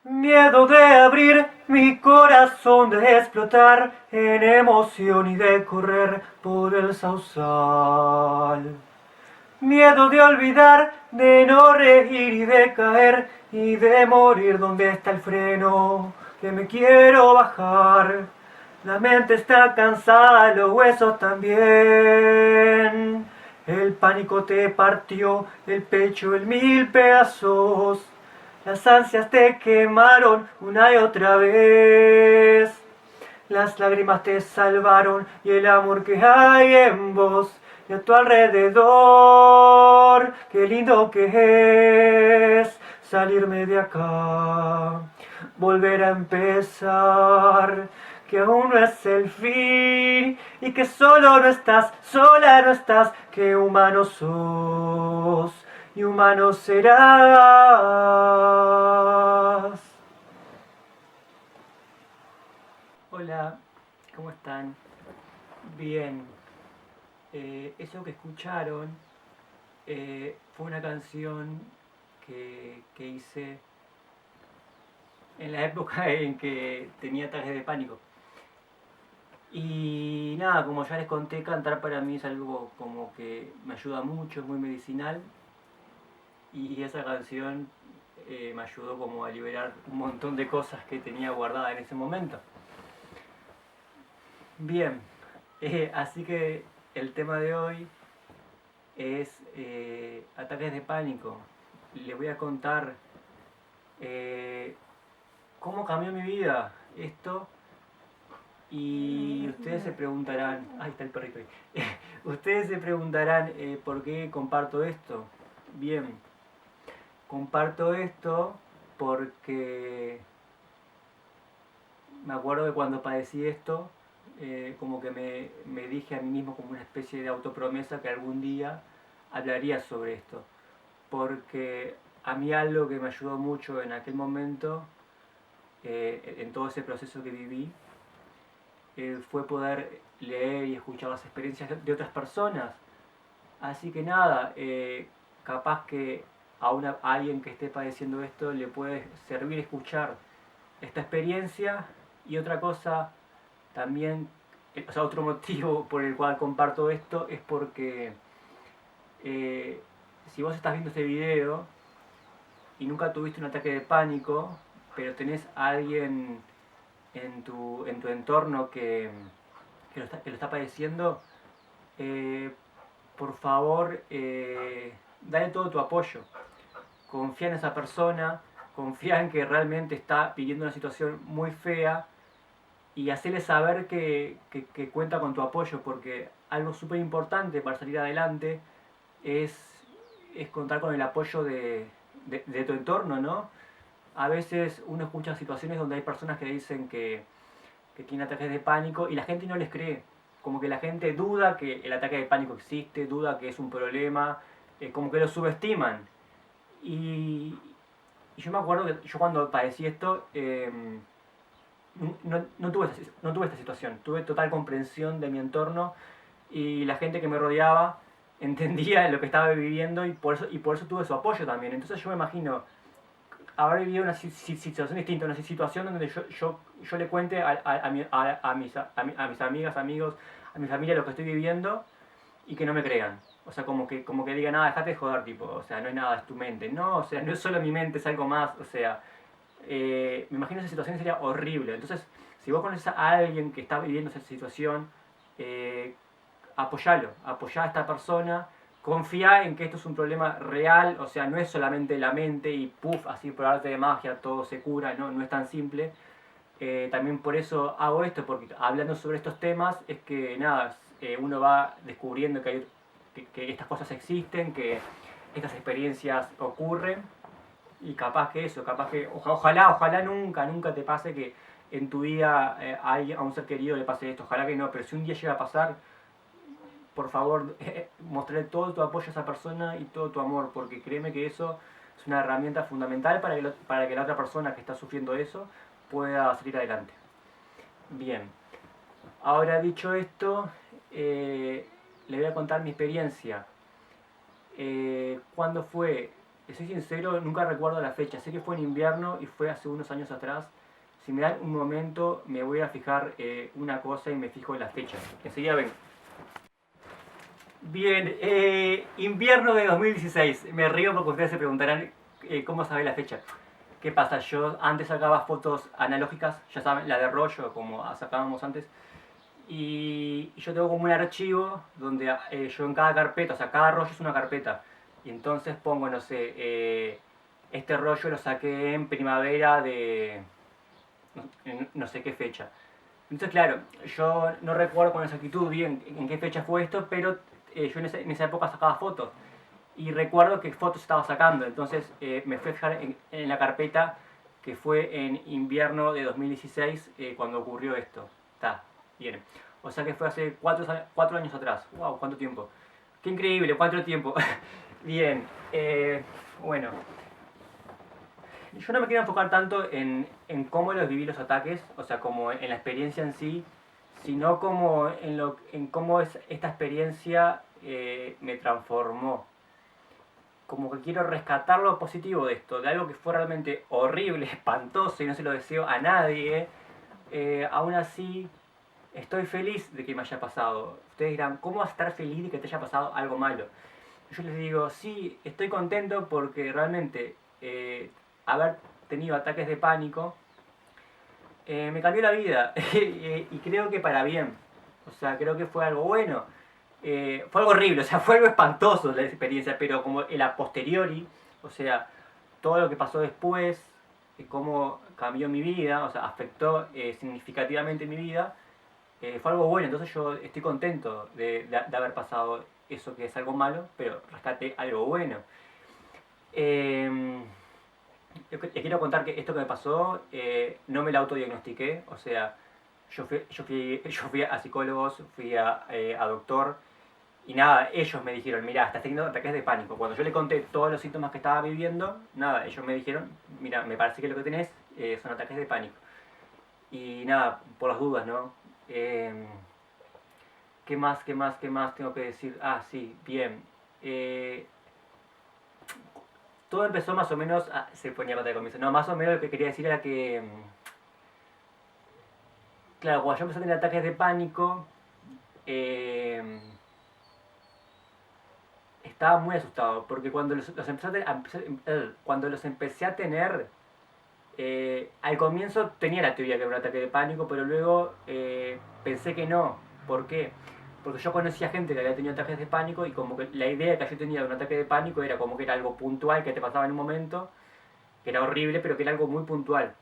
Miedo de abrir mi corazón, de explotar en emoción y de correr por el sausal. Miedo de olvidar, de no reír y de caer y de morir. ¿Dónde está el freno? Que me quiero bajar. La mente está cansada, los huesos también. El pánico te partió el pecho en mil pedazos. Las ansias te quemaron una y otra vez. Las lágrimas te salvaron y el amor que hay en vos y a tu alrededor. Qué lindo que es salirme de acá, volver a empezar. Que aún no es el fin y que solo no estás, sola no estás, que humano sos y humano serás. Hola, ¿cómo están? Bien, eso que escucharon fue una canción que hice en la época en que tenía ataques de pánico. Y nada, como ya les conté, cantar para mí es algo como que me ayuda mucho, es muy medicinal. Y esa canción me ayudó como a liberar un montón de cosas que tenía guardadas en ese momento. Bien, así que el tema de hoy es ataques de pánico. Les voy a contar cómo cambió mi vida esto y ustedes se preguntarán, ahí está el perrito ahí. Ustedes se preguntarán por qué comparto esto. Bien, comparto esto porque me acuerdo que cuando padecí esto, como que me dije a mí mismo como una especie de autopromesa que algún día hablaría sobre esto. Porque a mí algo que me ayudó mucho en aquel momento, en todo ese proceso que viví, fue poder leer y escuchar las experiencias de otras personas. Así que nada, capaz que a alguien que esté padeciendo esto le puede servir escuchar esta experiencia. Y otra cosa también, o sea, otro motivo por el cual comparto esto es porque eh, si vos estás viendo este video y nunca tuviste un ataque de pánico, pero tenés a alguien en tu entorno que lo está padeciendo, eh, por favor, dale todo tu apoyo. Confía en esa persona, confía en que realmente está viviendo una situación muy fea y hacerle saber que cuenta con tu apoyo, porque algo súper importante para salir adelante es, es contar con el apoyo de tu entorno, ¿no? A veces uno escucha situaciones donde hay personas que dicen que tienen ataques de pánico y la gente no les cree. Como que la gente duda que el ataque de pánico existe, duda que es un problema, como que lo subestiman. Y, y yo me acuerdo que yo cuando padecí esto, no tuve esta situación, tuve total comprensión de mi entorno y la gente que me rodeaba entendía lo que estaba viviendo y por eso tuve su apoyo también. Entonces yo me imagino haber vivido una situación distinta, una situación donde yo le cuente a mis amigas, amigos, a mi familia lo que estoy viviendo y que no me crean. O sea, como que digan, ah, dejate de joder, tipo, o sea, no es nada, es tu mente. No, o sea, no es solo mi mente, es algo más, o sea, me imagino esa situación sería horrible. Entonces, si vos conoces a alguien que está viviendo esa situación, eh, apoyalo, apoyá a esta persona, confía en que esto es un problema real, o sea, no es solamente la mente y puff, así por arte de magia todo se cura, no, no es tan simple. También por eso hago esto, porque hablando sobre estos temas es que nada, uno va descubriendo que estas cosas existen, que estas experiencias ocurren y capaz que eso, capaz que ojalá nunca te pase que en tu vida a un ser querido le pase esto, ojalá que no, pero si un día llega a pasar, por favor, mostrarle todo tu apoyo a esa persona y todo tu amor, porque créeme que eso es una herramienta fundamental para que la otra persona que está sufriendo eso pueda salir adelante. Bien, ahora dicho esto, le voy a contar mi experiencia. ¿Cuándo fue? soy sincero, nunca recuerdo la fecha. Sé que fue en invierno y fue hace unos años atrás. Si me dan un momento, me voy a fijar una cosa y me fijo en la fecha. Enseguida vengo. Bien, invierno de 2016. Me río porque ustedes se preguntarán cómo sabe la fecha. ¿Qué pasa? Yo antes sacaba fotos analógicas, ya saben, la de rollo, como sacábamos antes. Y yo tengo como un archivo donde yo en cada carpeta, o sea, cada rollo es una carpeta. Y entonces pongo, no sé, este rollo lo saqué en primavera de no sé qué fecha. Entonces, claro, yo no recuerdo con exactitud bien en qué fecha fue esto, pero yo en esa época sacaba fotos. Y recuerdo qué fotos estaba sacando. Entonces me fui a fijar en la carpeta que fue en invierno de 2016 cuando ocurrió esto. Está, bien. O sea que fue hace 4 años atrás. ¡Wow! ¿Cuánto tiempo? ¡Qué increíble! ¿Cuánto tiempo? Bien. Bueno, yo no me quiero enfocar tanto en cómo los viví los ataques, o sea, como en la experiencia en sí, sino como en cómo esta experiencia me transformó. Como que quiero rescatar lo positivo de esto, de algo que fue realmente horrible, espantoso y no se lo deseo a nadie. Aún así, estoy feliz de que me haya pasado. Ustedes dirán, ¿cómo vas a estar feliz de que te haya pasado algo malo? Yo les digo, sí, estoy contento porque realmente haber tenido ataques de pánico me cambió la vida y creo que para bien. O sea, creo que fue algo bueno. Fue algo horrible, o sea, fue algo espantoso la experiencia, pero como el a posteriori, o sea, todo lo que pasó después, cómo cambió mi vida, o sea, afectó significativamente mi vida, fue algo bueno. Entonces yo estoy contento de haber pasado eso que es algo malo, pero rescaté algo bueno. Eh, les quiero contar que esto que me pasó no me lo autodiagnostiqué, o sea, yo fui a psicólogos, fui a doctor y nada, ellos me dijeron, mira, estás teniendo ataques de pánico. Cuando yo le conté todos los síntomas que estaba viviendo, nada, ellos me dijeron, mira, me parece que lo que tenés son ataques de pánico. Y nada, por las dudas, ¿no? ¿Qué más tengo que decir? Ah, sí, bien. Todo empezó más o menos. Se ponía pata de comienzo. No, más o menos lo que quería decir era que. Claro, cuando yo empecé a tener ataques de pánico, eh, estaba muy asustado. Porque cuando los empecé cuando los empecé a tener, al comienzo tenía la teoría que era un ataque de pánico, pero luego pensé que no. ¿Por qué? Porque yo conocía gente que había tenido ataques de pánico y como que la idea que yo tenía de un ataque de pánico era como que era algo puntual que te pasaba en un momento, que era horrible, pero que era algo muy puntual.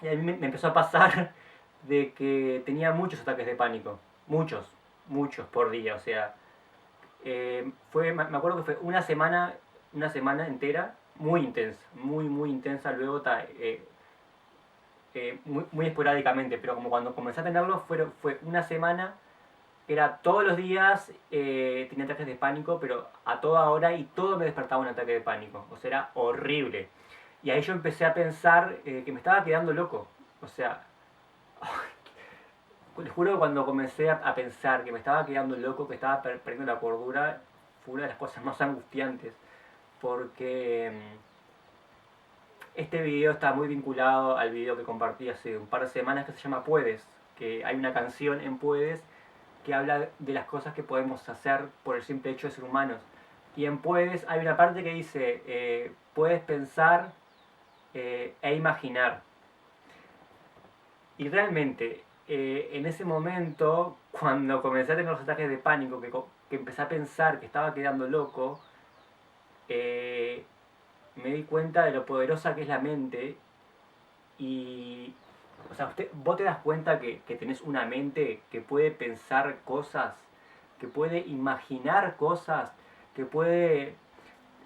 Y a mí me empezó a pasar de que tenía muchos ataques de pánico. Muchos, muchos por día. O sea, me acuerdo que fue una semana entera muy intensa, muy intensa. Luego muy esporádicamente, pero como cuando comencé a tenerlo fue una semana, era todos los días, tenía ataques de pánico, pero a toda hora y todo me despertaba un ataque de pánico. O sea, era horrible. Y ahí yo empecé a pensar que me estaba quedando loco. O sea, les juro que cuando comencé a pensar que me estaba quedando loco, que estaba perdiendo la cordura, fue una de las cosas más angustiantes. Porque este video está muy vinculado al video que compartí hace un par de semanas que se llama Puedes. Que hay una canción en Puedes que habla de las cosas que podemos hacer por el simple hecho de ser humanos. Y en Puedes hay una parte que dice, puedes pensar e imaginar. Y realmente, en ese momento, cuando comencé a tener los ataques de pánico, que empecé a pensar que estaba quedando loco, eh, me di cuenta de lo poderosa que es la mente. Y, o sea, vos te das cuenta que tenés una mente que puede pensar cosas, que puede imaginar cosas, que puede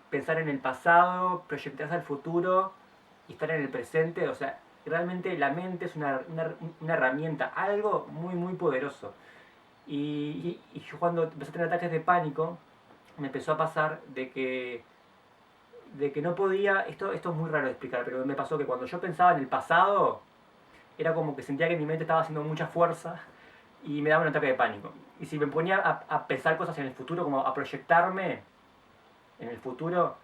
pensar en el pasado, proyectarse al futuro y estar en el presente. O sea, realmente la mente es una herramienta, algo muy poderoso. Y yo cuando empecé a tener ataques de pánico, me empezó a pasar de que no podía, esto es muy raro de explicar, pero me pasó que cuando yo pensaba en el pasado, era como que sentía que mi mente estaba haciendo mucha fuerza y me daba un ataque de pánico. Y si me ponía a pensar cosas en el futuro, como a proyectarme en el futuro,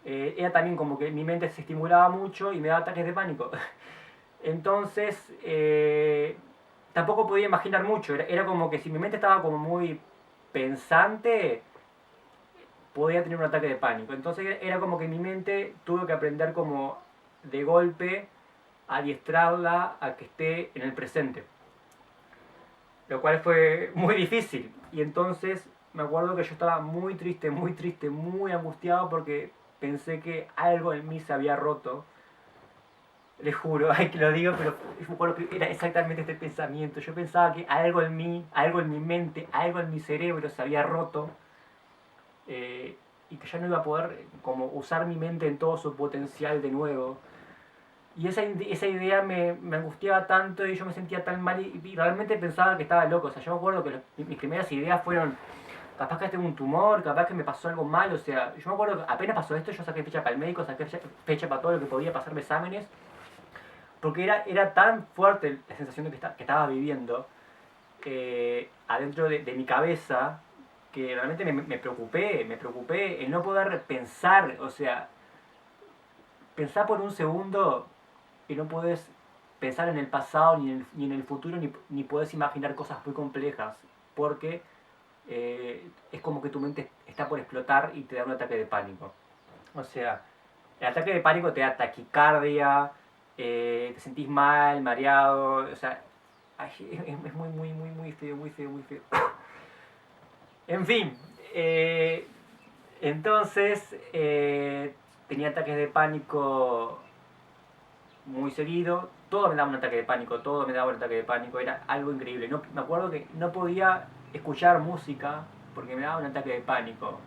era también como que mi mente se estimulaba mucho y me daba ataques de pánico. Entonces, tampoco podía imaginar mucho. Era como que si mi mente estaba como muy pensante, podía tener un ataque de pánico. Entonces era como que mi mente tuvo que aprender como de golpe a adiestrarla a que esté en el presente. Lo cual fue muy difícil. Y entonces me acuerdo que yo estaba muy triste, muy angustiado porque pensé que algo en mí se había roto. Les juro, ay que lo digo, pero yo me acuerdo que era exactamente este pensamiento. Yo pensaba que algo en mí, algo en mi mente, algo en mi cerebro se había roto, y que ya no iba a poder como usar mi mente en todo su potencial de nuevo. Y esa idea me angustiaba tanto y yo me sentía tan mal y realmente pensaba que estaba loco. O sea, yo me acuerdo que mis primeras ideas fueron, capaz que tengo un tumor, capaz que me pasó algo mal. O sea, yo me acuerdo que apenas pasó esto, yo saqué fecha para el médico, saqué fecha para todo lo que podía pasarme exámenes. Porque era tan fuerte la sensación de que estaba viviendo adentro de mi cabeza que realmente me preocupé el no poder pensar. O sea, pensar por un segundo y no puedes pensar en el pasado ni en el futuro ni puedes imaginar cosas muy complejas porque es como que tu mente está por explotar y te da un ataque de pánico. O sea, el ataque de pánico te da taquicardia, te sentís mal, mareado, o sea, es muy feo, muy feo, muy feo. En fin, entonces tenía ataques de pánico muy seguido, todo me daba un ataque de pánico, todo me daba un ataque de pánico, era algo increíble. No, me acuerdo que no podía escuchar música porque me daba un ataque de pánico.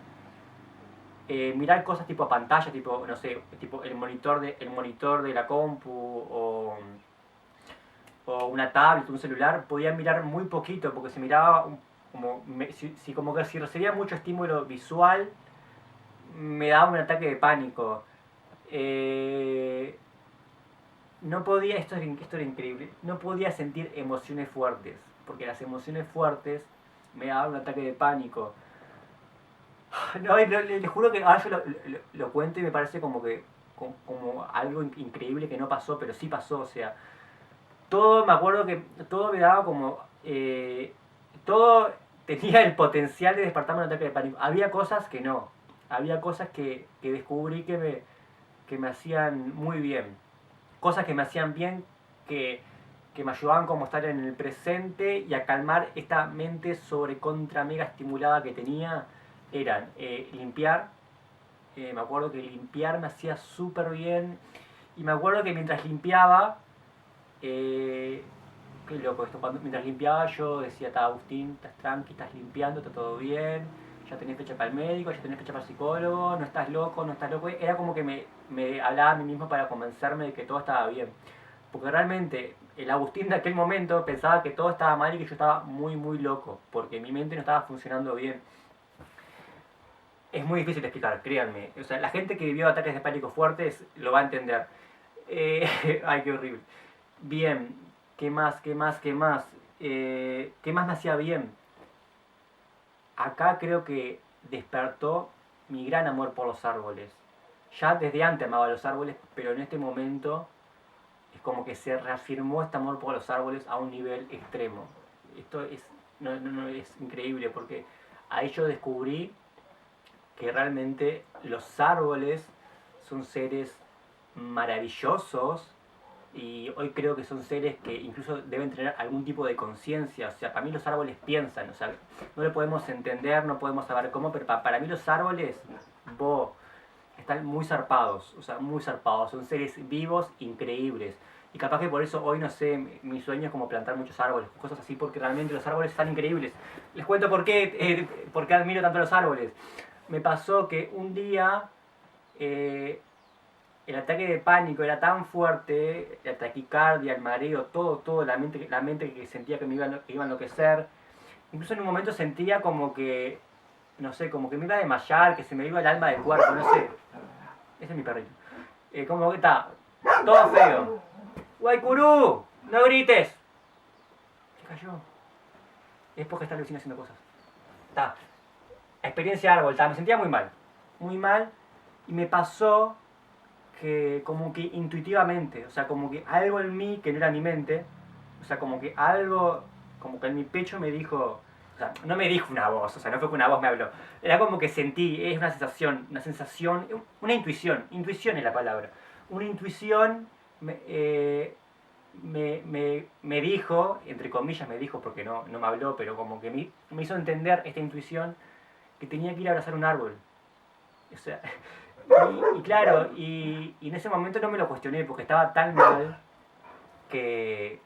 Mirar cosas tipo pantalla, tipo, no sé, tipo el monitor de la compu o una tablet, un celular, podía mirar muy poquito porque se miraba como, si como que si recibía mucho estímulo visual, me daba un ataque de pánico. Eh, no podía, esto era increíble, no podía sentir emociones fuertes, porque las emociones fuertes me daban un ataque de pánico. No, le juro que ahora yo lo cuento y me parece como que como algo increíble que no pasó, pero sí pasó. O sea, todo me acuerdo que todo me daba como todo tenía el potencial de despertarme un ataque de pánico. Había cosas que no, había cosas que descubrí que me hacían muy bien, cosas que me hacían bien, que me ayudaban como a estar en el presente y a calmar esta mente sobre contra mega estimulada que tenía. Eran limpiar. Me acuerdo que limpiar me hacía súper bien. Y me acuerdo que mientras limpiaba, eh, qué loco esto, mientras limpiaba yo decía, está Agustín, estás tranqui, estás limpiando, está todo bien, ya tenés fecha para el médico, ya tenés fecha para el psicólogo, no estás loco, no estás loco. Era como que me hablaba a mí mismo para convencerme de que todo estaba bien. Porque realmente el Agustín de aquel momento pensaba que todo estaba mal y que yo estaba muy loco, porque mi mente no estaba funcionando bien. Es muy difícil de explicar, créanme. O sea, la gente que vivió ataques de pánico fuertes lo va a entender. Ay, qué horrible. Bien, ¿qué más? ¿Qué más? ¿Qué más? ¿Qué más me hacía bien? Acá creo que despertó mi gran amor por los árboles. Ya desde antes amaba los árboles, pero en este momento es como que se reafirmó este amor por los árboles a un nivel extremo. Esto es, no, es increíble porque ahí yo descubrí que realmente los árboles son seres maravillosos y hoy creo que son seres que incluso deben tener algún tipo de conciencia. O sea, para mí los árboles piensan, o sea, no lo podemos entender, no podemos saber cómo, pero para mí los árboles, están muy zarpados, o sea, muy zarpados. Son seres vivos increíbles. Y capaz que por eso hoy, no sé, mi sueño es como plantar muchos árboles, cosas así, porque realmente los árboles están increíbles. Les cuento por qué admiro tanto los árboles. Me pasó que un día el ataque de pánico era tan fuerte, la taquicardia, el mareo, todo, la mente que sentía que iba a enloquecer. Incluso en un momento sentía como que, no sé, como que me iba a desmayar, que se me iba el alma del cuerpo, no sé. Ese es mi perrito. Como que está, todo feo. ¡Guaycurú! ¡No grites! Se cayó. Es porque está el vecino haciendo cosas. Está. Experiencia árbol, está. Me sentía muy mal. Muy mal. Y me pasó que como que intuitivamente, o sea, como que algo en mí, que no era mi mente, o sea, como que algo, como que en mi pecho me dijo, o sea, no me dijo una voz, o sea, no fue que una voz me habló, era como que sentí, es una sensación, una intuición es la palabra, una intuición me dijo, entre comillas me dijo, porque no me habló, pero como que me hizo entender esta intuición que tenía que ir a abrazar un árbol. O sea, y claro, y en ese momento no me lo cuestioné porque estaba tan mal que,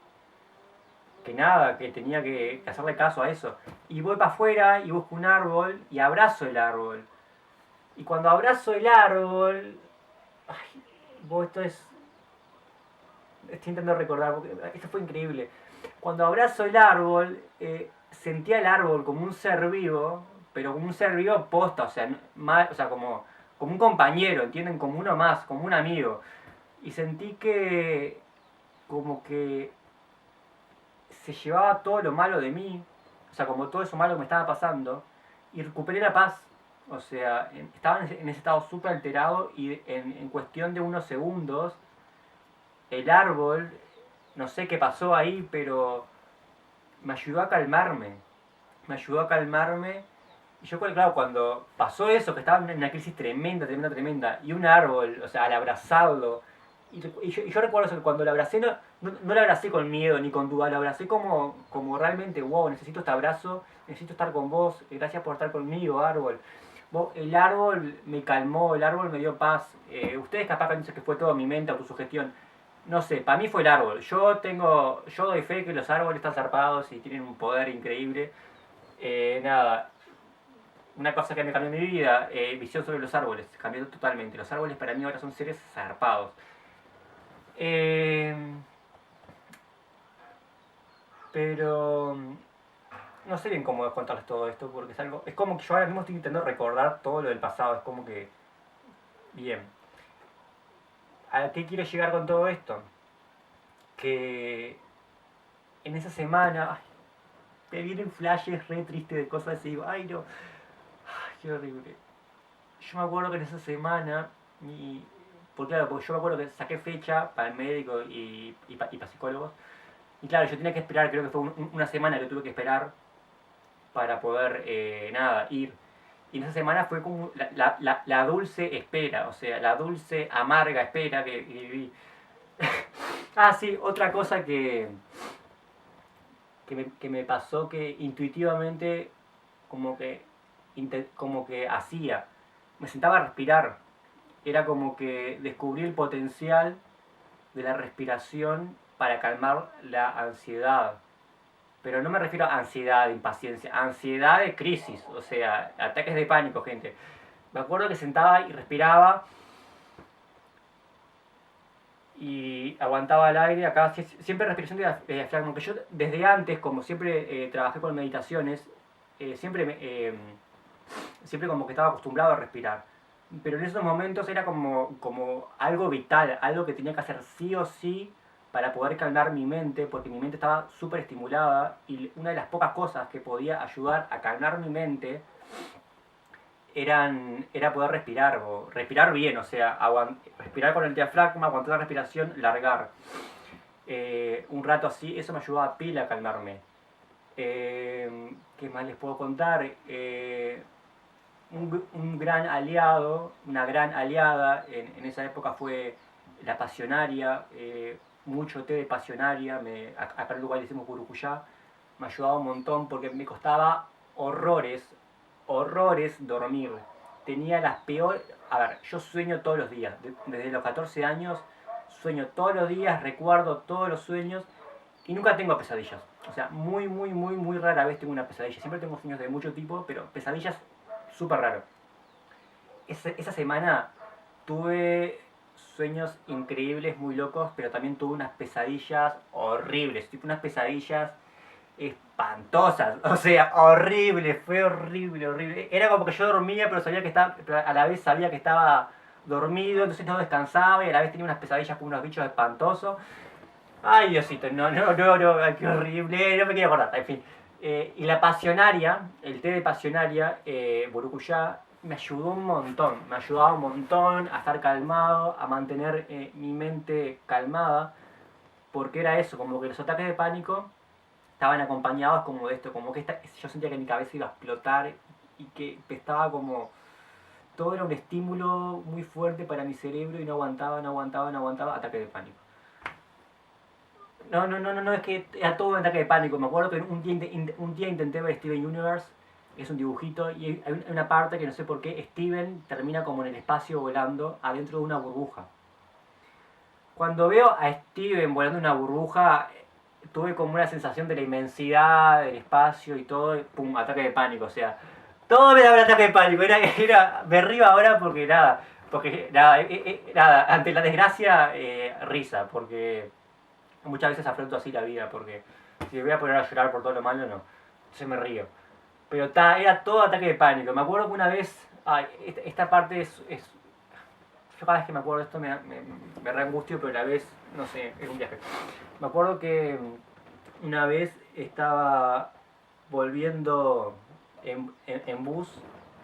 que nada, que tenía que hacerle caso a eso. Y voy para afuera y busco un árbol y abrazo el árbol. Y cuando abrazo el árbol, ay, vos, estoy intentando recordar, porque esto fue increíble. Cuando abrazo el árbol, sentía el árbol como un ser vivo, pero como un ser vivo posta, o sea, o sea como un compañero, ¿entienden? Como uno más, como un amigo. Y sentí que como que se llevaba todo lo malo de mí, o sea, como todo eso malo que me estaba pasando, y recuperé la paz. O sea, estaba en ese estado súper alterado y en cuestión de unos segundos, el árbol, no sé qué pasó ahí, pero me ayudó a calmarme. Me ayudó a calmarme. Y yo, claro, cuando pasó eso, que estaba en una crisis tremenda, tremenda, tremenda, y un árbol, o sea, al abrazarlo, y yo recuerdo eso, que cuando lo abracé, no lo abracé con miedo ni con duda, lo abracé como realmente, wow, necesito este abrazo, necesito estar con vos, gracias por estar conmigo, árbol. El árbol me calmó, el árbol me dio paz. Ustedes capaz piensan que fue todo mi mente, autosugestión. No sé, para mí fue el árbol. Yo doy fe que los árboles están zarpados y tienen un poder increíble. Nada, una cosa que me cambió mi vida, visión sobre los árboles, cambió totalmente. Los árboles para mí ahora son seres zarpados. Eh, pero no sé bien cómo contarles todo esto, porque es como que yo ahora mismo estoy intentando recordar todo lo del pasado, es como que, bien, ¿a qué quiero llegar con todo esto? Que en esa semana, ay, me vienen flashes re tristes de cosas y digo, ay no, ay, qué horrible. Yo me acuerdo que en esa semana, porque claro, porque yo me acuerdo que saqué fecha para el médico y para psicólogos, y claro, yo tenía que esperar, creo que fue una semana que tuve que esperar para poder, nada, ir. Y en esa semana fue como la dulce espera, o sea, la dulce, amarga espera que viví. Ah, sí, otra cosa que me pasó que intuitivamente como que, como que hacía. Me sentaba a respirar. Era como que descubrí el potencial de la respiración para calmar la ansiedad. Pero no me refiero a ansiedad de impaciencia, ansiedad de crisis, o sea, ataques de pánico, gente. Me acuerdo que sentaba y respiraba y aguantaba el aire. Acá siempre respiración de diafragma, que yo desde antes, como siempre trabajé con meditaciones, siempre como que estaba acostumbrado a respirar. Pero en esos momentos era como algo vital, algo que tenía que hacer sí o sí para poder calmar mi mente, porque mi mente estaba súper estimulada y una de las pocas cosas que podía ayudar a calmar mi mente era poder respirar, o respirar bien, o sea, respirar con el diafragma, aguantar la respiración, largar. Un rato así, eso me ayudaba a pila a calmarme. ¿Qué más les puedo contar? Un gran aliado, una gran aliada en esa época fue la pasionaria, mucho té de pasionaria, acá en Uruguay decimos burucuyá, me ayudaba un montón porque me costaba horrores dormir. Tenía las peores... A ver, yo sueño todos los días, desde los 14 años sueño todos los días, recuerdo todos los sueños y nunca tengo pesadillas. O sea, muy, muy, muy, muy rara vez tengo una pesadilla. Siempre tengo sueños de mucho tipo, pero pesadillas súper raro. Esa semana tuve sueños increíbles, muy locos, pero también tuve unas pesadillas horribles, tipo unas pesadillas espantosas, o sea, horrible, fue horrible, horrible. Era como que yo dormía, pero a la vez sabía que estaba dormido, entonces no descansaba y a la vez tenía unas pesadillas con unos bichos espantosos. Ay, Diosito, no, qué horrible, no me quiero acordar, en fin. Y la pasionaria, el té de pasionaria, Burucuyá, me ayudó un montón, me ayudaba un montón a estar calmado, a mantener mi mente calmada, porque era eso, como que los ataques de pánico estaban acompañados como de esto, como que yo sentía que mi cabeza iba a explotar y que estaba como... Todo era un estímulo muy fuerte para mi cerebro y no aguantaba, no aguantaba, no aguantaba, ataque de pánico. No, es que era todo un ataque de pánico. Me acuerdo que un día intenté ver Steven Universe, es un dibujito, y hay una parte que no sé por qué Steven termina como en el espacio volando adentro de una burbuja. Cuando veo a Steven volando en una burbuja, tuve como una sensación de la inmensidad del espacio y todo, y pum, ataque de pánico. O sea, todo me daba un ataque de pánico. Me río ahora porque nada, ante la desgracia, risa, porque muchas veces afronto así la vida, porque si me voy a poner a llorar por todo lo malo, no. Entonces me río. Pero era todo ataque de pánico. Me acuerdo que una vez, esta parte es yo cada vez que me acuerdo de esto me reangustio, pero a la vez, no sé, es un viaje. Me acuerdo que una vez estaba volviendo en bus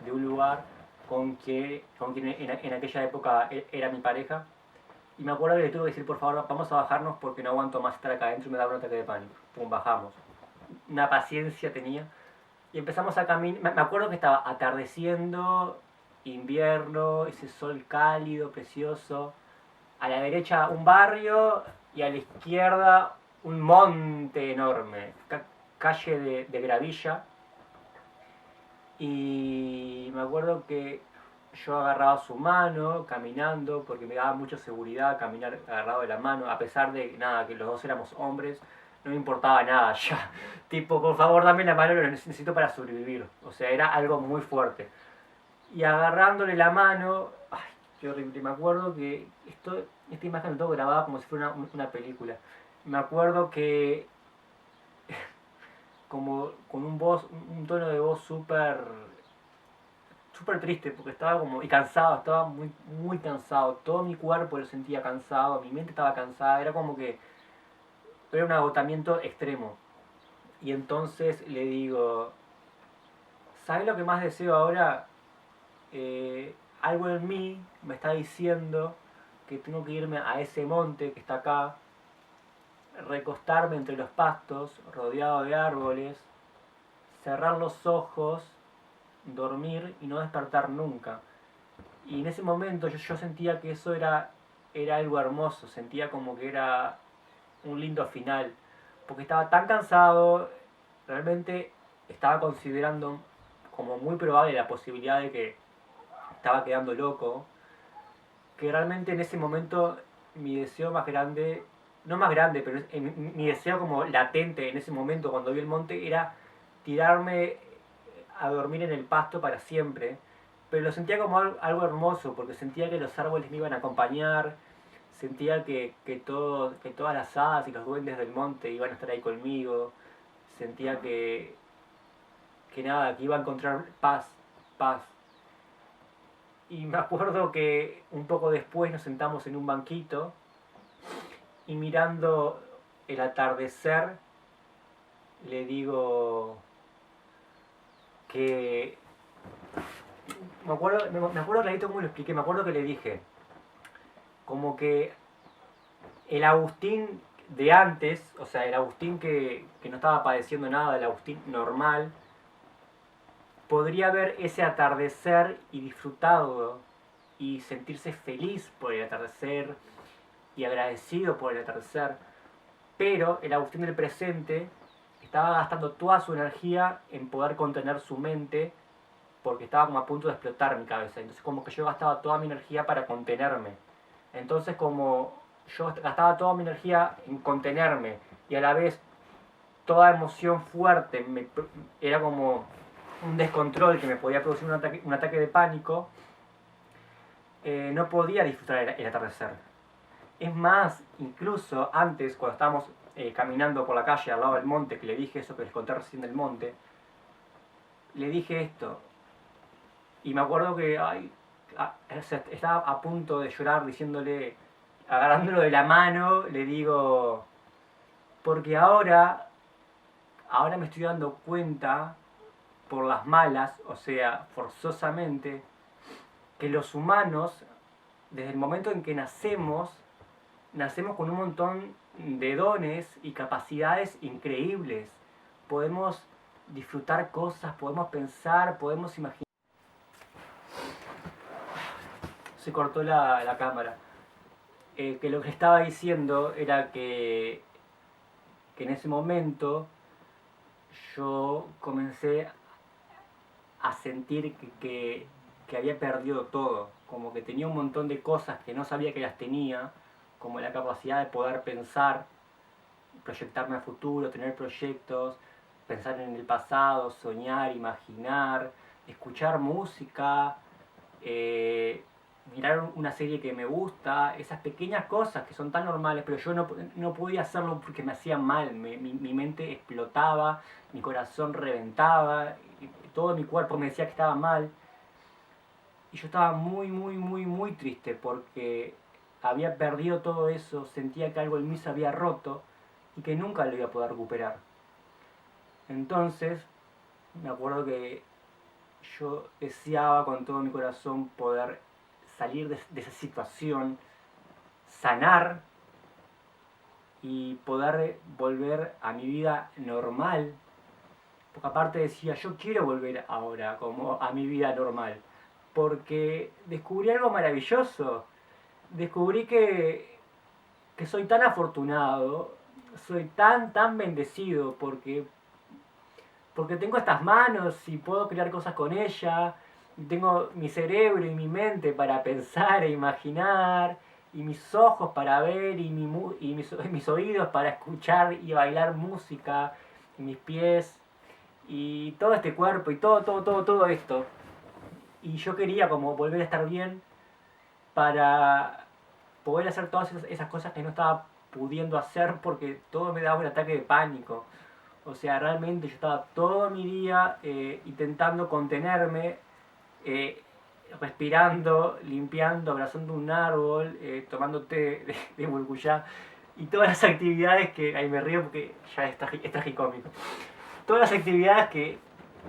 de un lugar con quien en aquella época era mi pareja. Y me acuerdo que le tuve que decir, por favor, vamos a bajarnos porque no aguanto más estar acá adentro y me da un ataque de pánico. Pum, bajamos. Una paciencia tenía. Y empezamos a caminar. Me acuerdo que estaba atardeciendo, invierno, ese sol cálido, precioso. A la derecha un barrio y a la izquierda un monte enorme. Calle de gravilla. Y me acuerdo que yo agarraba su mano caminando porque me daba mucha seguridad caminar agarrado de la mano, a pesar de nada, que los dos éramos hombres, no me importaba nada ya. Tipo, por favor dame la mano, lo necesito para sobrevivir. O sea, era algo muy fuerte. Y agarrándole la mano, ay, qué horrible, me acuerdo que esta imagen la tengo grabada como si fuera una película. Me acuerdo que como con un tono de voz súper triste porque estaba como y cansado, estaba muy cansado, todo mi cuerpo lo sentía cansado, mi mente estaba cansada, era como que era un agotamiento extremo. Y entonces le digo, ¿sabes lo que más deseo ahora? Algo en mí me está diciendo que tengo que irme a ese monte que está acá, recostarme entre los pastos, rodeado de árboles, cerrar los ojos, dormir y no despertar nunca. Y en ese momento yo sentía que eso era algo hermoso, sentía como que era un lindo final, porque estaba tan cansado, realmente estaba considerando como muy probable la posibilidad de que estaba quedando loco, que realmente en ese momento mi deseo más grande, no más grande, pero mi deseo como latente en ese momento cuando vi el monte era tirarme a dormir en el pasto para siempre, pero lo sentía como algo hermoso, porque sentía que los árboles me iban a acompañar, sentía que todas las hadas y los duendes del monte iban a estar ahí conmigo, sentía que nada, que iba a encontrar paz. Y me acuerdo que un poco después nos sentamos en un banquito y mirando el atardecer le digo que me acuerdo clarito cómo lo expliqué, me acuerdo que le dije, como que el Agustín de antes, o sea, el Agustín que no estaba padeciendo nada, el Agustín normal, podría ver ese atardecer y disfrutado y sentirse feliz por el atardecer y agradecido por el atardecer, pero el Agustín del presente estaba gastando toda su energía en poder contener su mente porque estaba como a punto de explotar mi cabeza. Entonces como que yo gastaba toda mi energía para contenerme. Entonces como yo gastaba toda mi energía en contenerme y a la vez toda emoción fuerte era como un descontrol que me podía producir un ataque de pánico, no podía disfrutar el atardecer. Es más, incluso antes, cuando estábamos caminando por la calle al lado del monte, que le dije eso que les conté recién del monte, le dije esto, y me acuerdo que estaba a punto de llorar diciéndole, agarrándolo de la mano, le digo, porque ahora me estoy dando cuenta por las malas, o sea, forzosamente, que los humanos, desde el momento en que nacemos con un montón de dones y capacidades increíbles. Podemos disfrutar cosas, podemos pensar, podemos imaginar. Se cortó la cámara. Que lo que estaba diciendo era que en ese momento yo comencé a sentir que había perdido todo, como que tenía un montón de cosas que no sabía que las tenía, como la capacidad de poder pensar, proyectarme a futuro, tener proyectos, pensar en el pasado, soñar, imaginar, escuchar música, mirar una serie que me gusta, esas pequeñas cosas que son tan normales, pero yo no podía hacerlo porque me hacían mal, mi mente explotaba, mi corazón reventaba, y todo mi cuerpo me decía que estaba mal. Y yo estaba muy, muy, muy, muy triste porque había perdido todo eso, sentía que algo en mí se había roto y que nunca lo iba a poder recuperar. Entonces, me acuerdo que yo deseaba con todo mi corazón poder salir de esa situación, sanar y poder volver a mi vida normal. Porque aparte decía, yo quiero volver ahora como a mi vida normal. Porque descubrí algo maravilloso. Descubrí que soy tan afortunado, soy tan bendecido porque tengo estas manos y puedo crear cosas con ellas, tengo mi cerebro y mi mente para pensar e imaginar, y mis ojos para ver, y mis oídos para escuchar y bailar música, y mis pies, y todo este cuerpo, y todo esto. Y yo quería como volver a estar bien para poder hacer todas esas cosas que no estaba pudiendo hacer porque todo me daba un ataque de pánico. O sea, realmente yo estaba todo mi día intentando contenerme, eh, respirando, limpiando, abrazando un árbol, tomando té de burbuja y todas las actividades que, ahí me río porque ya es tragicómico, todas las actividades que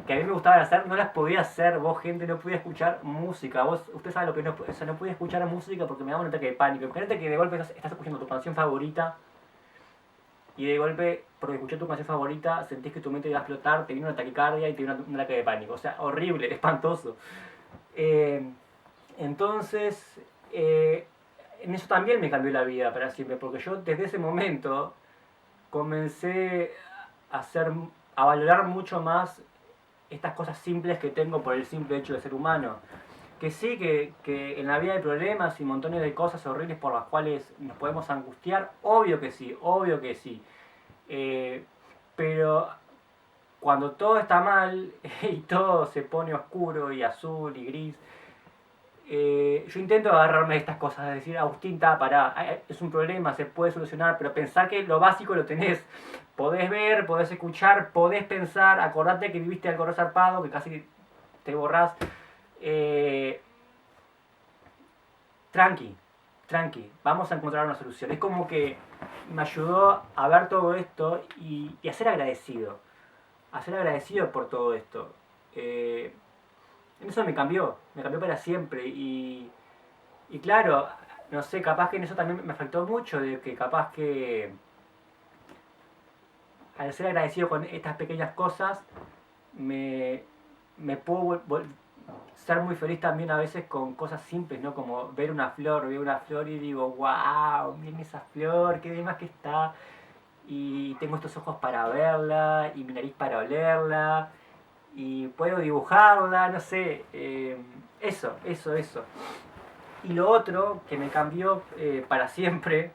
a mí me gustaba hacer, no las podía hacer. Vos, gente, no podía escuchar música. Usted sabe lo que no, o sea, no podía escuchar música porque me daba un ataque de pánico. Imagínate que de golpe estás escuchando tu canción favorita y de golpe, porque escuché tu canción favorita, sentís que tu mente iba a explotar, te vino una taquicardia y te vino un ataque de pánico. O sea, horrible, espantoso. Eh, entonces, en eso también me cambió la vida para siempre, porque yo desde ese momento comencé a, hacer, a valorar mucho más estas cosas simples que tengo por el simple hecho de ser humano. Que sí, que en la vida hay problemas y montones de cosas horribles por las cuales nos podemos angustiar, obvio que sí, obvio que sí. Eh, pero cuando todo está mal y todo se pone oscuro y azul y gris, yo intento agarrarme de estas cosas, es decir, Agustín, pará, es un problema, se puede solucionar, pero pensá que lo básico lo tenés. Podés ver, podés escuchar, podés pensar, acordate que viviste algo resarpado, que casi te borrás. Eh, tranqui, tranqui, vamos a encontrar una solución. Es como que me ayudó a ver todo esto y a ser agradecido. A ser agradecido por todo esto. Eso me cambió para siempre. Y claro, no sé, capaz que en eso también me afectó mucho, de que capaz que al ser agradecido con estas pequeñas cosas, me, me puedo ser muy feliz también a veces con cosas simples, ¿no? Como ver veo una flor y digo, wow, miren esa flor, qué demás que está. Y tengo estos ojos para verla, y mi nariz para olerla, y puedo dibujarla, no sé, eso. Y lo otro que me cambió para siempre,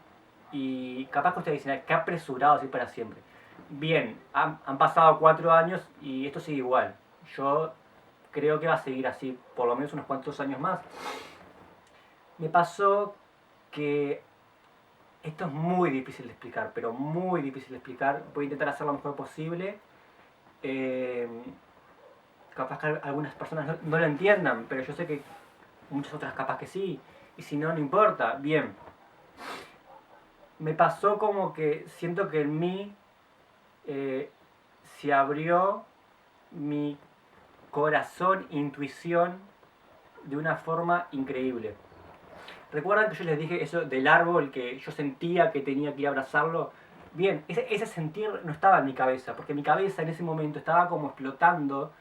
y capaz que ustedes dicen, qué apresurado así para siempre. Bien, han pasado 4 años y esto sigue igual. Yo creo que va a seguir así por lo menos unos cuantos años más. Me pasó que esto es muy difícil de explicar, pero muy difícil de explicar. Voy a intentar hacerlo lo mejor posible. Eh, Capaz que algunas personas no lo entiendan, pero yo sé que muchas otras capaz que sí. Y si no, no importa. Bien. Me pasó como que siento que en mí se abrió mi corazón, intuición, de una forma increíble. ¿Recuerdan que yo les dije eso del árbol, que yo sentía que tenía que ir a abrazarlo? Bien, ese sentir no estaba en mi cabeza, porque mi cabeza en ese momento estaba como explotando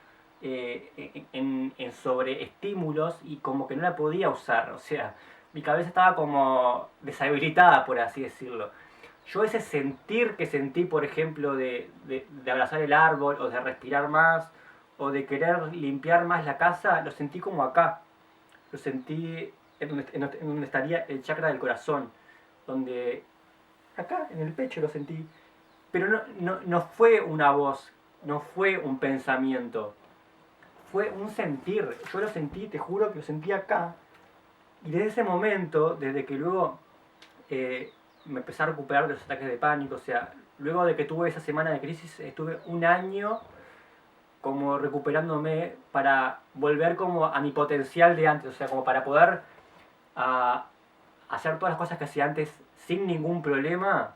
en sobreestímulos y como que no la podía usar. O sea, mi cabeza estaba como deshabilitada, por así decirlo. Yo ese sentir que sentí, por ejemplo, de abrazar el árbol, o de respirar más, o de querer limpiar más la casa, lo sentí como acá. Lo sentí en donde estaría el chakra del corazón, donde acá en el pecho lo sentí. Pero no fue una voz, no fue un pensamiento, fue un sentir. Yo lo sentí, te juro que lo sentí acá. Y desde ese momento, desde que luego me empecé a recuperar de los ataques de pánico, o sea, luego de que tuve esa semana de crisis, estuve un año como recuperándome para volver como a mi potencial de antes, o sea, como para poder hacer todas las cosas que hacía antes sin ningún problema.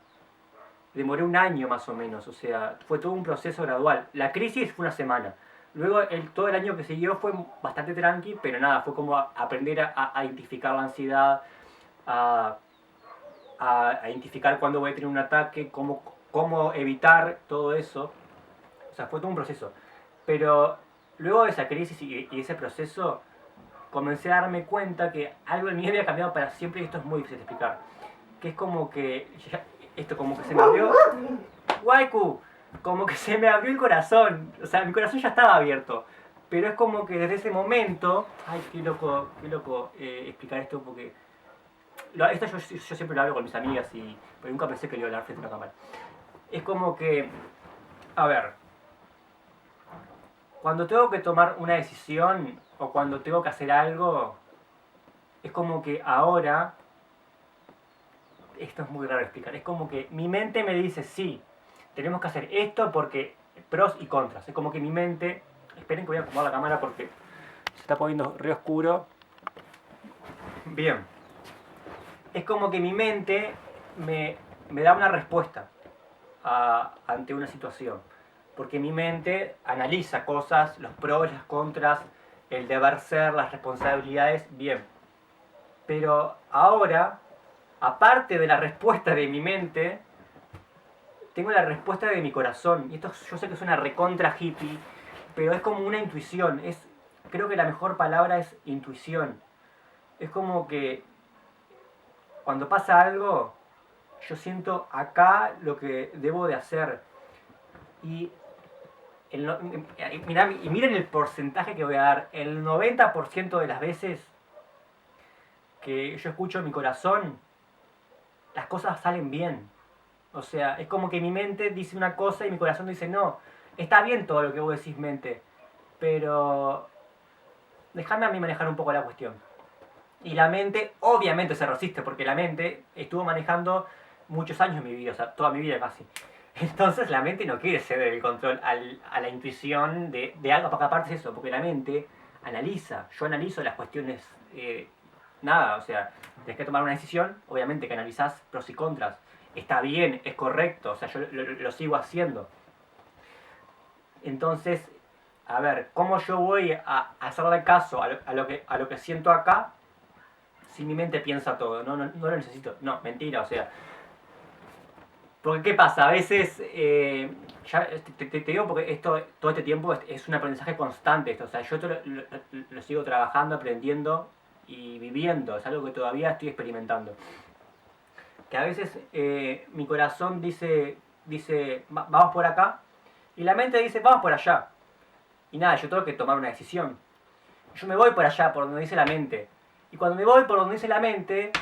Demoré un año más o menos, o sea, fue todo un proceso gradual. La crisis fue una semana. Luego todo el año que siguió fue bastante tranqui, pero nada, fue como aprender a identificar la ansiedad, a, a identificar cuándo voy a tener un ataque, cómo evitar todo eso. O sea, fue todo un proceso. Pero luego de esa crisis y ese proceso, comencé a darme cuenta que algo en mí había cambiado para siempre, y esto es muy difícil de explicar. Que es como que, esto como que se me abrió, Waiku, como que se me abrió el corazón. O sea, mi corazón ya estaba abierto. Pero es como que desde ese momento, ay, qué loco explicar esto, porque esto yo siempre lo hablo con mis amigas y pero nunca pensé que le iba a hablar frente a una cámara. Es como que, a ver, cuando tengo que tomar una decisión o cuando tengo que hacer algo, es como que ahora, esto es muy raro explicar, es como que mi mente me dice, sí, tenemos que hacer esto porque pros y contras. Es como que mi mente, esperen que voy a acomodar la cámara porque se está poniendo re oscuro. Bien, es como que mi mente me da una respuesta ante una situación. Porque mi mente analiza cosas, los pros, las contras, el deber ser, las responsabilidades, bien. Pero ahora, aparte de la respuesta de mi mente, tengo la respuesta de mi corazón. Y esto yo sé que es una recontra hippie, pero es como una intuición. Creo que la mejor palabra es intuición. Es como que cuando pasa algo, yo siento acá lo que debo de hacer. Y miren el porcentaje que voy a dar. El 90% de las veces que yo escucho mi corazón, las cosas salen bien. O sea, es como que mi mente dice una cosa y mi corazón dice no. Está bien todo lo que vos decís, mente, pero déjame a mí manejar un poco la cuestión. Y la mente obviamente se resiste, porque la mente estuvo manejando muchos años mi vida, o sea, toda mi vida casi. Entonces la mente no quiere ceder el control a la intuición de algo, porque aparte es eso, porque la mente analiza, yo analizo las cuestiones, nada, o sea, tienes que tomar una decisión, obviamente que analizás pros y contras, está bien, es correcto, o sea, yo lo sigo haciendo. Entonces, a ver, ¿cómo yo voy a hacerle caso a lo que siento acá si mi mente piensa todo? No lo necesito, no, mentira, o sea. Porque ¿qué pasa? A veces, ya te digo porque todo este tiempo es un aprendizaje constante esto, o sea, yo lo sigo trabajando, aprendiendo y viviendo, es algo que todavía estoy experimentando. Que a veces mi corazón dice vamos por acá, y la mente dice vamos por allá. Y nada, yo tengo que tomar una decisión. Yo me voy por allá, por donde dice la mente. Y cuando me voy por donde dice la mente,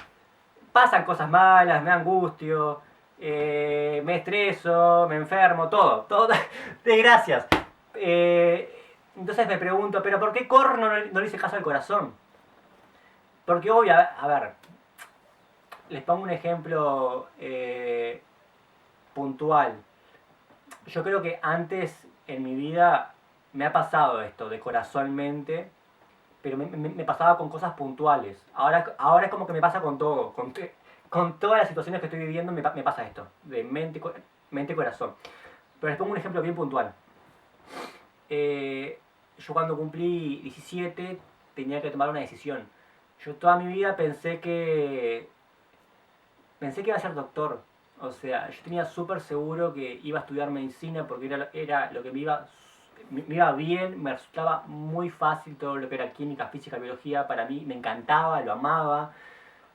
pasan cosas malas, me angustio, me estreso, me enfermo, todo, desgracias. Entonces me pregunto, ¿pero por qué corro no le hice caso al corazón? Porque obvio, a ver, les pongo un ejemplo puntual. Yo creo que antes en mi vida me ha pasado esto de corazón-mente, pero me pasaba con cosas puntuales. Ahora es como que me pasa con todo, con todas las situaciones que estoy viviendo me pasa esto, de mente-corazón. Pero les pongo un ejemplo bien puntual. yo cuando cumplí 17 tenía que tomar una decisión. Yo toda mi vida pensé que iba a ser doctor. O sea, yo tenía súper seguro que iba a estudiar medicina porque era lo que me iba bien, me resultaba muy fácil todo lo que era química, física, biología. Para mí me encantaba, lo amaba.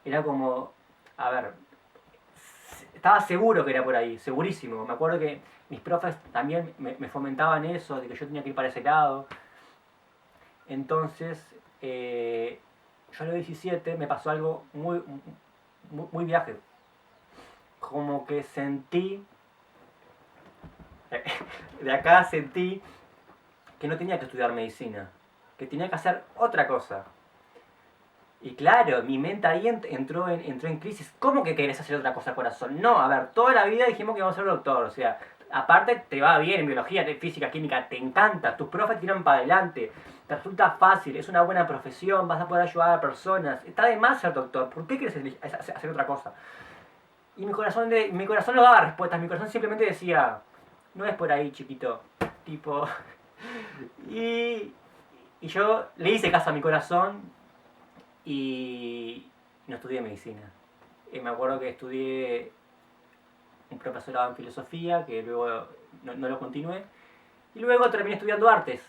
Era como, a ver, estaba seguro que era por ahí, segurísimo. Me acuerdo que mis profes también me fomentaban eso, de que yo tenía que ir para ese lado. Entonces, yo a los 17 me pasó algo muy viaje. Como que sentí, de acá sentí que no tenía que estudiar medicina, que tenía que hacer otra cosa. Y claro, mi mente ahí entró en crisis. ¿Cómo que querés hacer otra cosa, corazón? No, a ver, toda la vida dijimos que íbamos a ser doctor. O sea, aparte te va bien en biología, física, química, te encanta. Tus profes tiran para adelante. Te resulta fácil, es una buena profesión, vas a poder ayudar a personas. Está de más ser doctor. ¿Por qué quieres hacer otra cosa? Y mi corazón no daba respuestas. Mi corazón simplemente decía, no es por ahí, chiquito. Tipo... y, y yo le hice caso a mi corazón y no estudié medicina. Me acuerdo que estudié un profesorado en filosofía, que luego no lo continué, y luego terminé estudiando artes.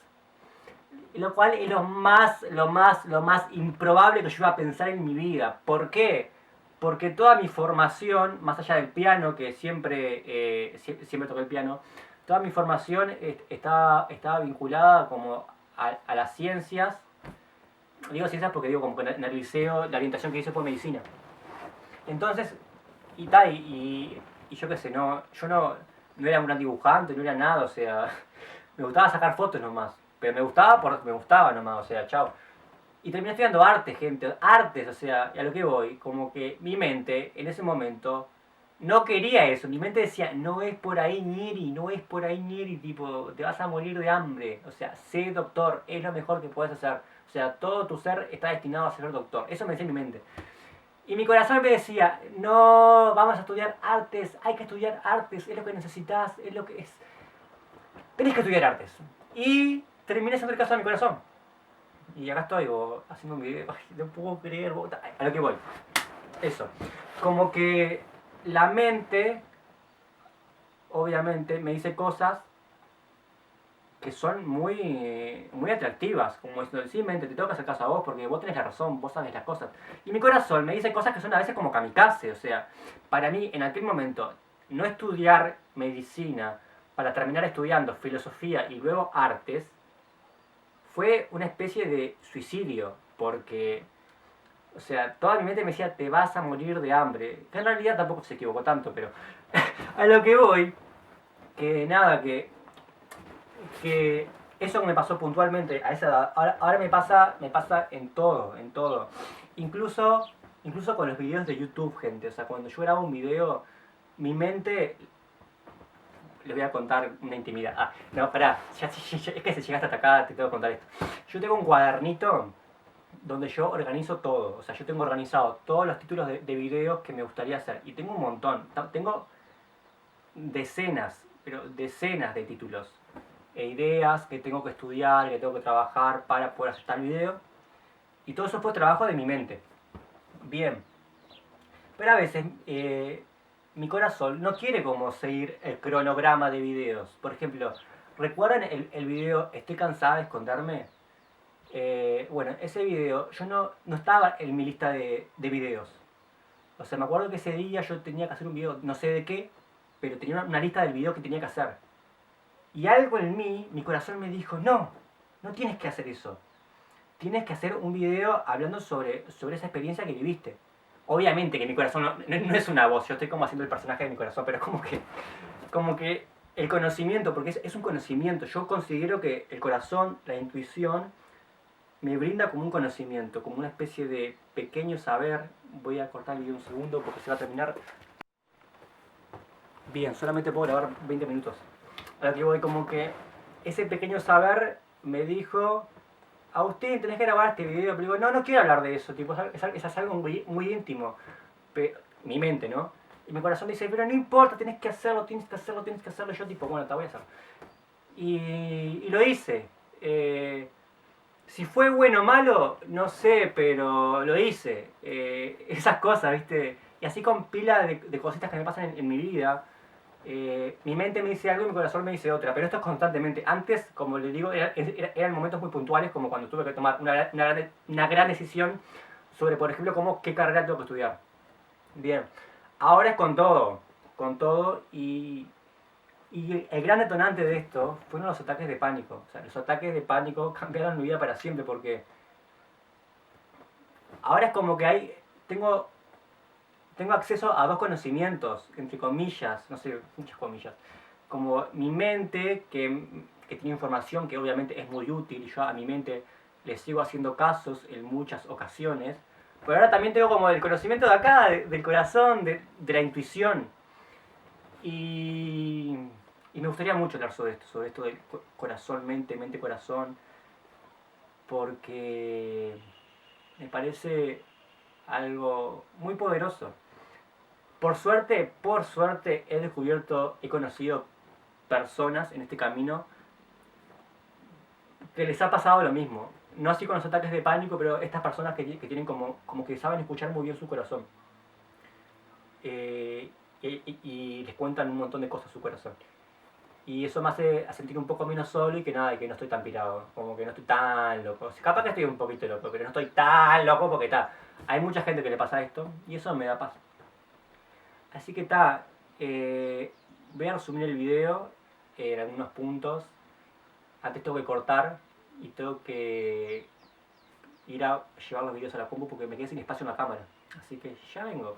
Lo cual es lo más improbable que yo iba a pensar en mi vida. ¿Por qué? Porque toda mi formación, más allá del piano, que siempre toqué el piano, toda mi formación estaba vinculada como a las ciencias. Digo ciencias porque digo como que en el liceo la orientación que hice fue medicina. Entonces, y yo qué sé, yo no era un gran dibujante, no era nada, o sea, me gustaba sacar fotos nomás. Pero me gustaba porque me gustaba nomás, o sea, chao. Y terminé estudiando arte, gente, artes, o sea, y a lo que voy, como que mi mente en ese momento no quería eso. Mi mente decía, no es por ahí, Niri, no es por ahí, Niri, tipo, te vas a morir de hambre. O sea, sé doctor, es lo mejor que puedes hacer. O sea, todo tu ser está destinado a ser doctor. Eso me decía mi mente. Y mi corazón me decía, no, vamos a estudiar artes, hay que estudiar artes, es lo que necesitas, es lo que es. Tenés que estudiar artes. Y terminé haciendo el caso de mi corazón. Y acá estoy, haciendo un video. Ay, no puedo creer, a lo que voy. Eso. Como que la mente, obviamente, me dice cosas que son muy atractivas. Como diciendo, sí, mente, te tengo que hacer caso a vos porque vos tenés la razón, vos sabes las cosas. Y mi corazón me dice cosas que son a veces como kamikaze. O sea, para mí, en aquel momento, no estudiar medicina para terminar estudiando filosofía y luego artes fue una especie de suicidio, porque, o sea, toda mi mente me decía, te vas a morir de hambre, que en realidad tampoco se equivocó tanto, pero a lo que voy, que nada, que eso que me pasó puntualmente a esa edad, ahora me pasa en todo, en todo. Incluso con los videos de YouTube, gente, o sea, cuando yo grabo un video, mi mente... Les voy a contar una intimidad. Ah, no, pará, es que si llegaste hasta acá te tengo que contar esto. Yo tengo un cuadernito donde yo organizo todo. O sea, yo tengo organizado todos los títulos de videos que me gustaría hacer. Y tengo un montón. Tengo decenas, pero decenas de títulos. E ideas que tengo que estudiar, que tengo que trabajar para poder hacer tal video. Y todo eso fue trabajo de mi mente. Bien. Pero a veces mi corazón no quiere como seguir el cronograma de videos. Por ejemplo, ¿recuerdan el video Estoy cansada de esconderme? Bueno, ese video yo no estaba en mi lista de videos. O sea, me acuerdo que ese día yo tenía que hacer un video, no sé de qué, pero tenía una lista del video que tenía que hacer. Y algo en mí, mi corazón me dijo, no tienes que hacer eso. Tienes que hacer un video hablando sobre esa experiencia que viviste. Obviamente que mi corazón no es una voz, yo estoy como haciendo el personaje de mi corazón, pero es como que el conocimiento, porque es un conocimiento. Yo considero que el corazón, la intuición, me brinda como un conocimiento, como una especie de pequeño saber. Voy a cortar el video un segundo porque se va a terminar. Bien, solamente puedo grabar 20 minutos. Ahora que voy, como que ese pequeño saber me dijo, Agustín, tenés que grabar este video. Pero digo, no quiero hablar de eso, tipo, es algo muy íntimo. Mi mente, ¿no? Y mi corazón dice, pero no importa, tienes que hacerlo. Y yo tipo, bueno, te voy a hacer. Y lo hice. Si fue bueno o malo, no sé, pero lo hice. Esas cosas, ¿viste? Y así con pila de cositas que me pasan en mi vida. Mi mente me dice algo y mi corazón me dice otra, pero esto es constantemente. Antes, como les digo, eran momentos muy puntuales, como cuando tuve que tomar una gran decisión sobre, por ejemplo, qué carrera tengo que estudiar. Bien, ahora es con todo, y el gran detonante de esto fueron los ataques de pánico. O sea, los ataques de pánico cambiaron mi vida para siempre, porque ahora es como que tengo acceso a dos conocimientos, entre comillas, no sé, muchas comillas. Como mi mente, que tiene información que obviamente es muy útil, y yo a mi mente le sigo haciendo casos en muchas ocasiones. Pero ahora también tengo como el conocimiento de acá, del corazón, de la intuición. Y, y me gustaría mucho hablar sobre esto del corazón, mente, corazón, porque me parece algo muy poderoso. Por suerte he conocido personas en este camino que les ha pasado lo mismo. No así con los ataques de pánico, pero estas personas que tienen como que saben escuchar muy bien su corazón. Y les cuentan un montón de cosas a su corazón. Y eso me hace sentir un poco menos solo y que nada, y que no estoy tan pirado. Como que no estoy tan loco. Capaz que estoy un poquito loco, pero no estoy tan loco porque hay mucha gente que le pasa esto y eso me da paz. Así que voy a resumir el video en algunos puntos. Antes tengo que cortar y tengo que ir a llevar los videos a la compu porque me quedé sin espacio en la cámara. Así que ya vengo.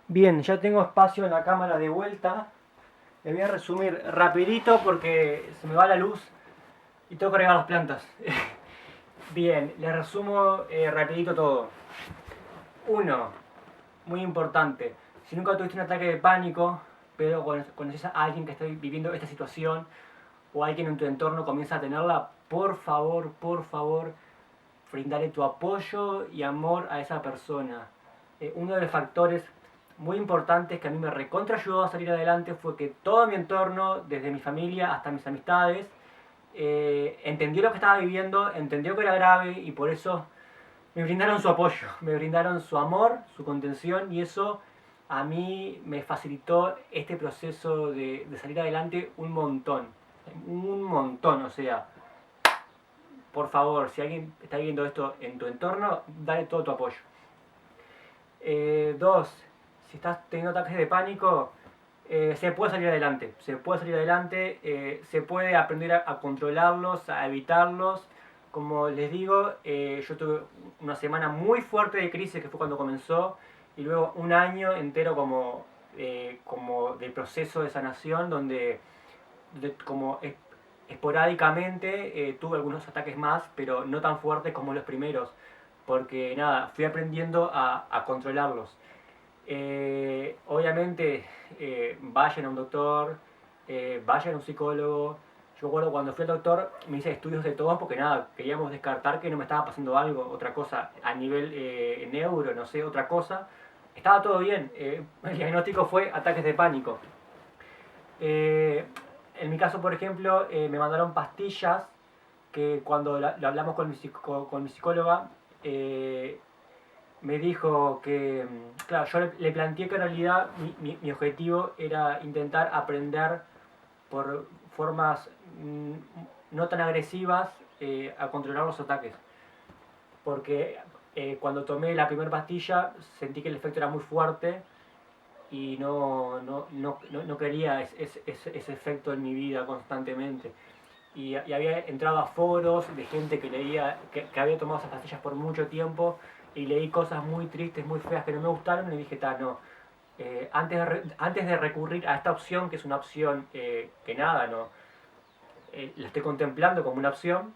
Bien, ya tengo espacio en la cámara de vuelta. Le voy a resumir rapidito porque se me va la luz y tengo que regar las plantas. Bien, le resumo rapidito todo. 1. Muy importante. Si nunca tuviste un ataque de pánico, pero conoces a alguien que está viviendo esta situación o alguien en tu entorno comienza a tenerla, por favor, brindale tu apoyo y amor a esa persona. Uno de los factores muy importantes que a mí me recontra ayudó a salir adelante fue que todo mi entorno, desde mi familia hasta mis amistades, entendió lo que estaba viviendo, entendió que era grave y por eso me brindaron su apoyo, me brindaron su amor, su contención y eso a mí me facilitó este proceso de salir adelante un montón, o sea, por favor, si alguien está viviendo esto en tu entorno, dale todo tu apoyo. 2. Si estás teniendo ataques de pánico, se puede salir adelante, se puede aprender a controlarlos, a evitarlos. Como les digo, yo tuve una semana muy fuerte de crisis que fue cuando comenzó y luego un año entero como de proceso de sanación donde como esporádicamente tuve algunos ataques más, pero no tan fuertes como los primeros, porque nada, fui aprendiendo a controlarlos. Obviamente, vayan a un doctor, vayan a un psicólogo. Yo recuerdo cuando fui al doctor, me hice estudios de todos porque nada, queríamos descartar que no me estaba pasando algo, otra cosa, a nivel neuro, no sé, otra cosa. Estaba todo bien, el diagnóstico fue ataques de pánico. En mi caso, por ejemplo, me mandaron pastillas que cuando lo hablamos con mi psicóloga, me dijo que, claro, yo le planteé que en realidad mi objetivo era intentar aprender por formas no tan agresivas a controlar los ataques. Porque cuando tomé la primera pastilla sentí que el efecto era muy fuerte y no quería ese efecto en mi vida constantemente. Y había entrado a foros de gente que leía, que había tomado esas pastillas por mucho tiempo y leí cosas muy tristes, muy feas que no me gustaron y dije, no, antes de recurrir a esta opción, que es una opción que nada, no, la estoy contemplando como una opción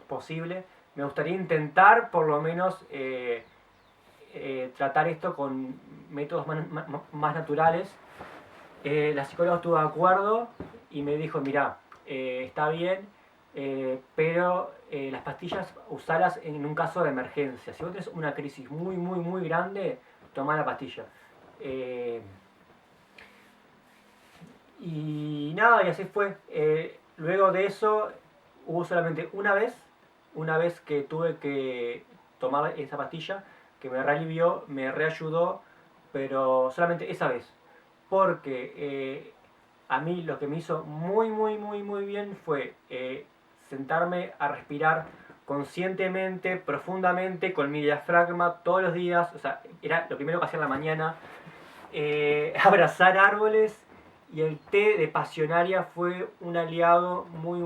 posible, me gustaría intentar por lo menos tratar esto con métodos más naturales. La psicóloga estuvo de acuerdo y me dijo, mira, está bien, pero las pastillas usalas en un caso de emergencia. Si vos tenés una crisis muy grande, toma la pastilla. Y nada, y así fue. luego de eso hubo solamente una vez que tuve que tomar esa pastilla, que me realivió, me reayudó, pero solamente esa vez. Porque a mí lo que me hizo muy bien fue sentarme a respirar conscientemente, profundamente, con mi diafragma todos los días. O sea, era lo primero que hacía en la mañana. Abrazar árboles, y el té de Pasionaria fue un aliado muy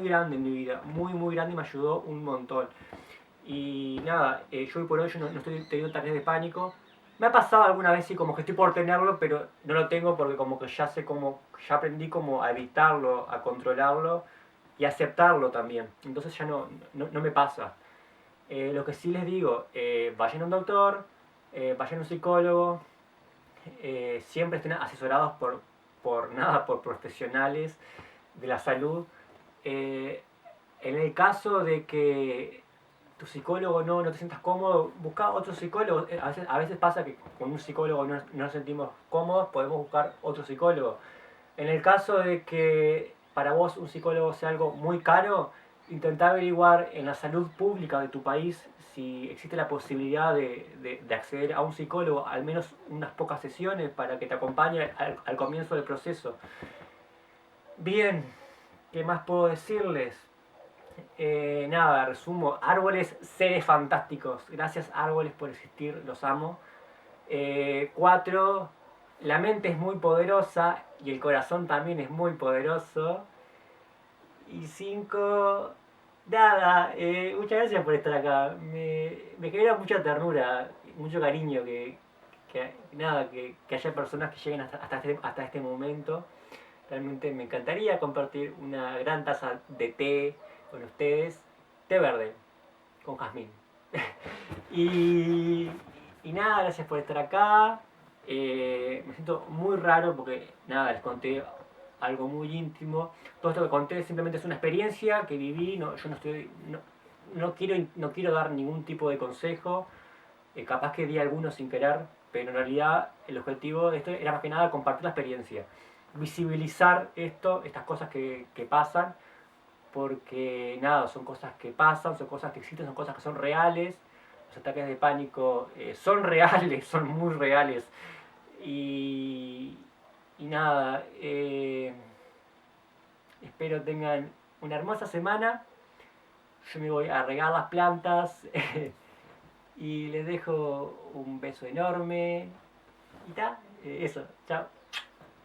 grande en mi vida. Muy grande, y me ayudó un montón. Y nada, yo hoy por hoy yo no estoy teniendo ataques de pánico. Me ha pasado alguna vez sí como que estoy por tenerlo, pero no lo tengo porque como que ya sé cómo, ya aprendí como a evitarlo, a controlarlo y a aceptarlo también. Entonces ya no me pasa. Lo que sí les digo, vayan a un doctor, vayan a un psicólogo, siempre estén asesorados por profesionales de la salud. Eh, en el caso de que tu psicólogo no te sientas cómodo, busca otro psicólogo. A veces pasa que con un psicólogo no nos sentimos cómodos, podemos buscar otro psicólogo. En el caso de que para vos un psicólogo sea algo muy caro, intentá averiguar en la salud pública de tu país si existe la posibilidad de acceder a un psicólogo, al menos unas pocas sesiones, para que te acompañe al comienzo del proceso. Bien, ¿qué más puedo decirles? Nada, resumo. Árboles, seres fantásticos. Gracias, árboles, por existir, los amo. 4. La mente es muy poderosa y el corazón también es muy poderoso. Y 5. Nada, muchas gracias por estar acá. Me genera mucha ternura, mucho cariño nada, que haya personas que lleguen hasta este momento. Realmente me encantaría compartir una gran taza de té con ustedes. Té verde, con jazmín. y, y nada, gracias por estar acá. Me siento muy raro porque nada, les conté algo muy íntimo. Todo esto que conté simplemente es una experiencia que viví. Yo no quiero dar ningún tipo de consejo. Capaz que di algunos sin querer, pero en realidad el objetivo de esto era más que nada compartir la experiencia, visibilizar estas cosas que pasan, porque nada, son cosas que pasan, son cosas que existen, son cosas que son reales. Los ataques de pánico son reales, son muy reales. Y, y nada, espero tengan una hermosa semana. Yo me voy a regar las plantas y les dejo un beso enorme. Y ta, eso, chao.